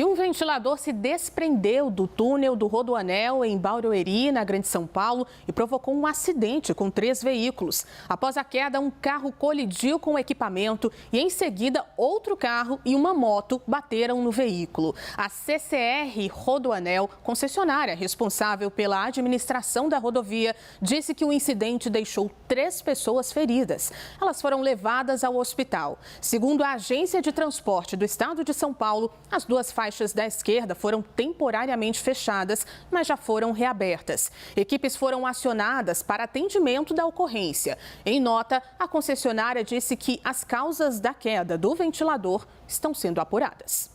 E um ventilador se desprendeu do túnel do Rodoanel em Barueri, na Grande São Paulo, e provocou um acidente com 3 veículos. Após a queda, um carro colidiu com o equipamento e, em seguida, outro carro e uma moto bateram no veículo. A CCR Rodoanel, concessionária responsável pela administração da rodovia, disse que o incidente deixou 3 pessoas feridas. Elas foram levadas ao hospital. Segundo a Agência de Transporte do Estado de São Paulo, as 2 faixas da esquerda foram temporariamente fechadas, mas já foram reabertas. Equipes foram acionadas para atendimento da ocorrência. Em nota, a concessionária disse que as causas da queda do ventilador estão sendo apuradas.